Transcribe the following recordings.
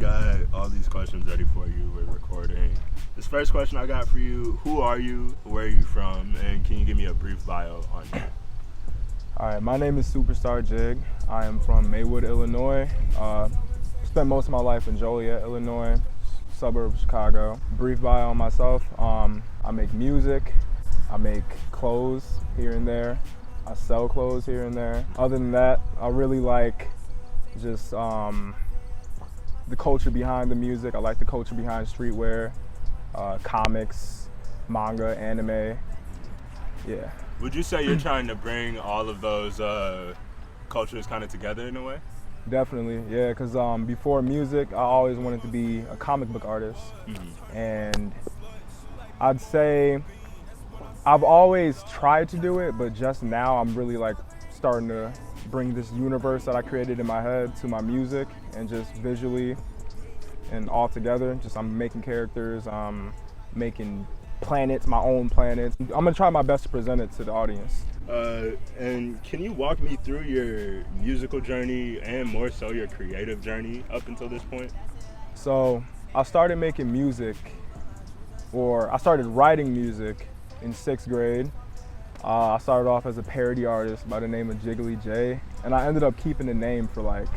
got all these questions ready for you. We're recording. This first question I got for you, who are you, where are you from, and can you give me a brief bio on you? All right, my name is Superstar Jig. I am from Maywood, Illinois. Spent most of my life in Joliet, Illinois, suburb of Chicago. Brief bio on myself, I make music, I make clothes here and there, I sell clothes here and there. Other than that, I really like just the culture behind the music. I like the culture behind streetwear, comics, manga, anime, yeah. Would you say you're trying to bring all of those cultures kind of together in a way? Definitely, yeah, because before music, I always wanted to be a comic book artist. And I'd say I've always tried to do it, but just now I'm really like starting to bring this universe that I created in my head to my music, and just visually and all together. Just I'm making characters, making planets, my own planets. I'm gonna try my best to present it to the audience. And can you walk me through your musical journey and more so your creative journey up until this point? So I started making music, or I started writing music in 6th grade. I started off as a parody artist by the name of Jiggly J, and I ended up keeping the name for like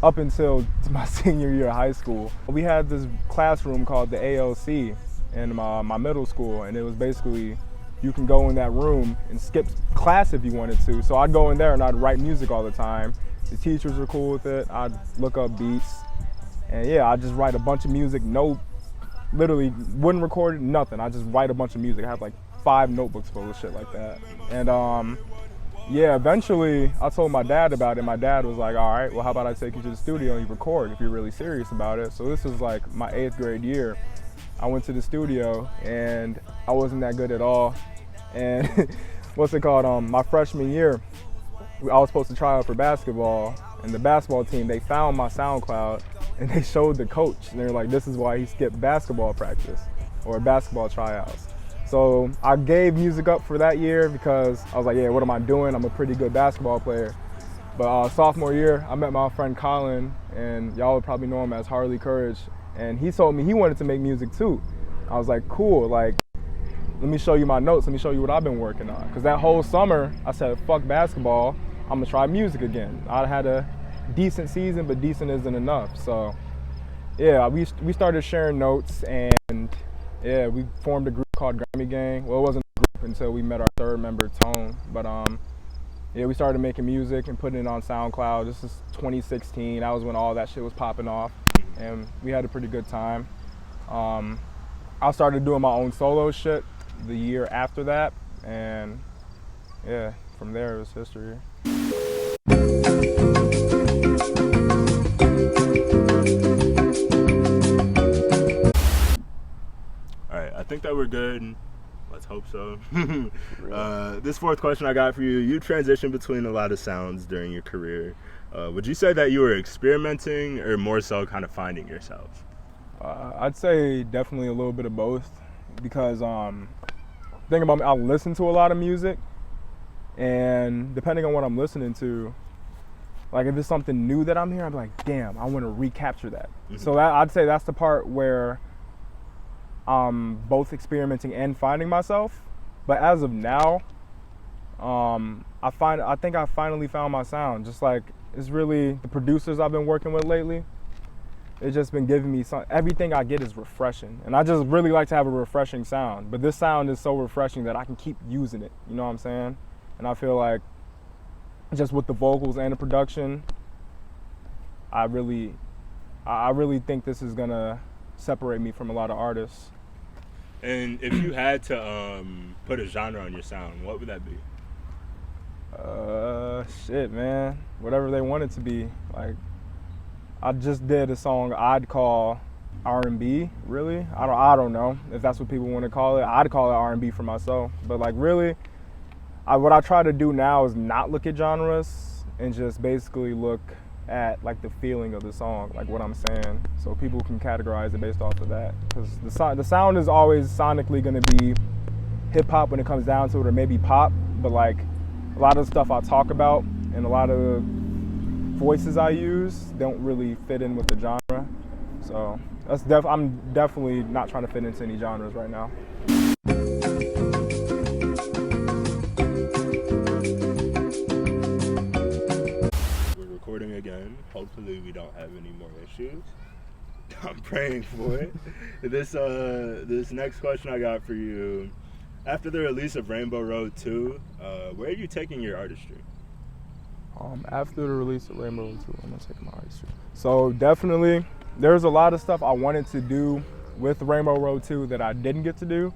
up until my senior year of high school. We had this classroom called the ALC in my middle school, and it was basically you can go in that room and skip class if you wanted to. So I'd go in there and I'd write music all the time. The teachers were cool with it. I'd look up beats, and yeah, I'd just write a bunch of music. Literally wouldn't record it, nothing. I just write a bunch of music. I had like 5 notebooks full of shit like that. And yeah, eventually I told my dad about it. My dad was like, all right, well, how about I take you to the studio and you record if you're really serious about it. So this was like my 8th grade year. I went to the studio and I wasn't that good at all. And what's it called? My freshman year, I was supposed to try out for basketball, and the basketball team, they found my SoundCloud and they showed the coach, and they were like, this is why he skipped basketball practice or basketball tryouts. So I gave music up for that year because I was like, yeah, what am I doing? I'm a pretty good basketball player. But sophomore year, I met my friend Colin, and y'all would probably know him as Harley Courage, and he told me he wanted to make music too. I was like, cool, like, let me show you my notes, let me show you what I've been working on. Because that whole summer, I said, fuck basketball, I'm gonna try music again. I had a decent season, but decent isn't enough. So yeah, we started sharing notes, and yeah, we formed a group called Grammy Gang. Well, it wasn't a group until we met our 3rd member, Tone. But yeah, we started making music and putting it on SoundCloud. This is 2016. That was when all that shit was popping off, and we had a pretty good time. I started doing my own solo shit the year after that, and yeah, from there it was history. All right, I think that we're good. Let's hope so. This 4th question I got for you, you transitioned between a lot of sounds during your career. Would you say that you were experimenting or more so kind of finding yourself? I'd say definitely a little bit of both, because think about me, I listen to a lot of music, and depending on what I'm listening to, like if it's something new that I'm hearing, I'm like, damn, I want to recapture that. So I'd say that's the part where I'm both experimenting and finding myself. But as of now, I think I finally found my sound. Just like, it's really the producers I've been working with lately. It's just been giving me everything I get is refreshing. And I just really like to have a refreshing sound. But this sound is so refreshing that I can keep using it. You know what I'm saying? And I feel like just with the vocals and the production, I really think this is gonna separate me from a lot of artists. And if you had to put a genre on your sound, what would that be? Shit, man. Whatever they want it to be. Like, I just did a song I'd call R&B, really. I don't know if that's what people want to call it. I'd call it R&B for myself. But like, really, what I try to do now is not look at genres and just basically look at like the feeling of the song, like what I'm saying, so people can categorize it based off of that. Because the sound is always sonically going to be hip hop when it comes down to it, or maybe pop. But like a lot of the stuff I talk about and a lot of the voices I use don't really fit in with the genre. So I'm definitely not trying to fit into any genres right now. We're recording again. Hopefully we don't have any more issues. I'm praying for it. This next question I got for you. After the release of Rainbow Road 2, where are you taking your artistry? After the release of Rainbow Road 2, I'm gonna take my artistry. So definitely, there's a lot of stuff I wanted to do with Rainbow Road 2 that I didn't get to do,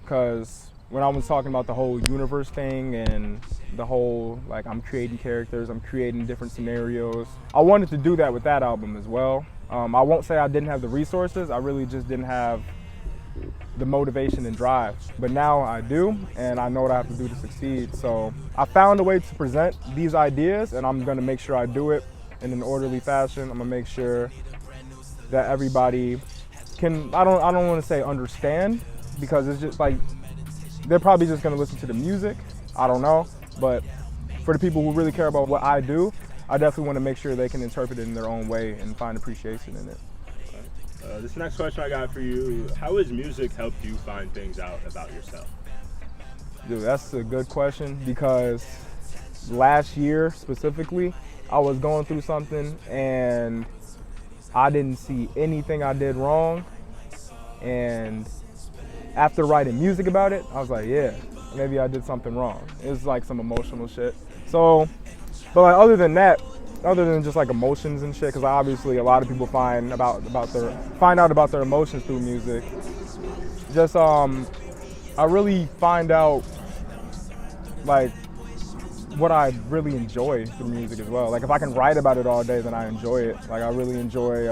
because when I was talking about the whole universe thing and the whole, like, I'm creating characters, I'm creating different scenarios, I wanted to do that with that album as well. I won't say I didn't have the resources, I really just didn't have the motivation and drive. But now I do, and I know what I have to do to succeed. So I found a way to present these ideas, and I'm gonna make sure I do it in an orderly fashion. I'm gonna make sure that everybody can, I don't wanna say understand, because it's just like, they're probably just gonna listen to the music, I don't know. But for the people who really care about what I do, I definitely wanna make sure they can interpret it in their own way and find appreciation in it. This next question I got for you, how has music helped you find things out about yourself? Dude, that's a good question, because last year specifically, I was going through something and I didn't see anything I did wrong. And after writing music about it, I was like, yeah, maybe I did something wrong. It was like some emotional shit. So, but like other than that, other than just like emotions and shit, because obviously a lot of people find out about their emotions through music. Just I really find out like what I really enjoy through music as well. Like if I can write about it all day, then I enjoy it. Like I really enjoy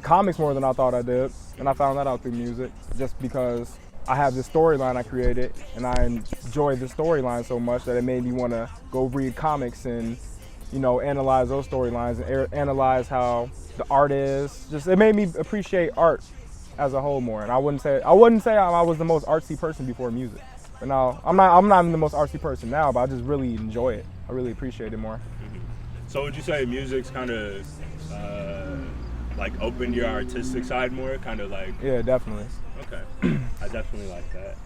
comics more than I thought I did, and I found that out through music, just because I have this storyline I created, and I enjoy the storyline so much that it made me want to go read comics and, you know, analyze those storylines and analyze how the art is. Just it made me appreciate art as a whole more. And I wouldn't say I was the most artsy person before music, but now I'm not even the most artsy person now. But I just really enjoy it. I really appreciate it more. Mm-hmm. So would you say music's kind of like opened your artistic side more? Kind of like. Yeah, definitely. Okay, I definitely like that,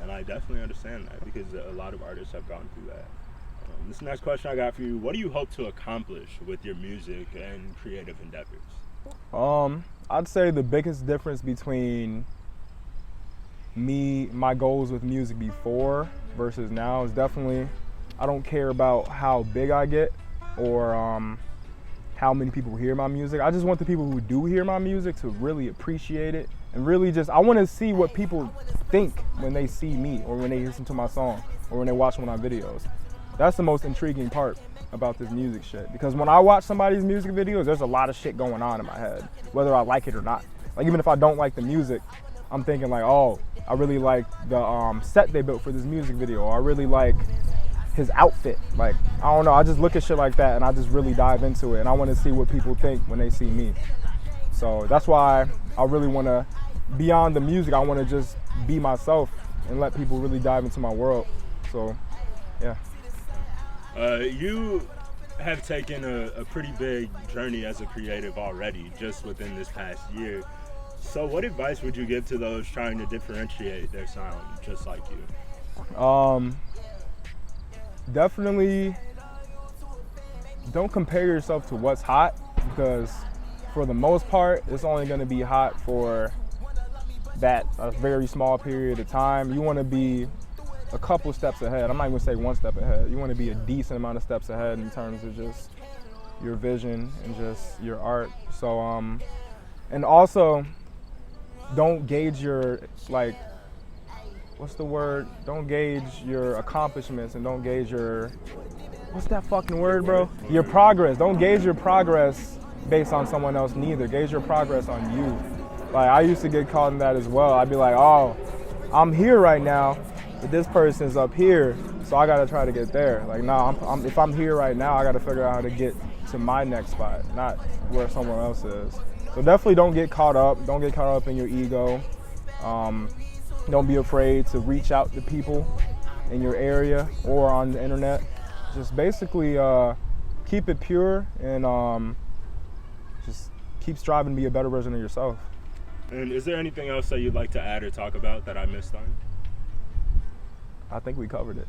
and I definitely understand that, because a lot of artists have gone through that. This next question I got for you, what do you hope to accomplish with your music and creative endeavors? I'd say the biggest difference between my goals with music before versus now is definitely, I don't care about how big I get or how many people hear my music. I just want the people who do hear my music to really appreciate it, and really just, I want to see what people think when they see me, or when they listen to my song, or when they watch one of my videos. That's the most intriguing part about this music shit, because when I watch somebody's music videos, there's a lot of shit going on in my head, whether I like it or not. Like even if I don't like the music, I'm thinking like, oh, I really like the set they built for this music video, or I really like his outfit. Like, I don't know, I just look at shit like that and I just really dive into it, and I want to see what people think when they see me. So that's why I really want to, beyond the music, I want to just be myself and let people really dive into my world. So, yeah. You have taken a pretty big journey as a creative already, just within this past year. So what advice would you give to those trying to differentiate their sound just like you? Definitely don't compare yourself to what's hot, because for the most part, it's only going to be hot for a very small period of time. You want to be a couple steps ahead. I'm not even going to say one step ahead. You want to be a decent amount of steps ahead in terms of just your vision and just your art. So, and also don't gauge your, like, what's the word? Don't gauge your accomplishments, and don't gauge your, what's that fucking word, bro? Your progress. Don't gauge your progress based on someone else neither. Gauge your progress on you. Like, I used to get caught in that as well. I'd be like, oh, I'm here right now, but this person's up here, so I gotta try to get there. Like, no, if I'm here right now, I gotta figure out how to get to my next spot, not where someone else is. So definitely don't get caught up. Don't get caught up in your ego. Don't be afraid to reach out to people in your area or on the internet. Just basically keep it pure, and just keep striving to be a better version of yourself. And is there anything else that you'd like to add or talk about that I missed on? I think we covered it.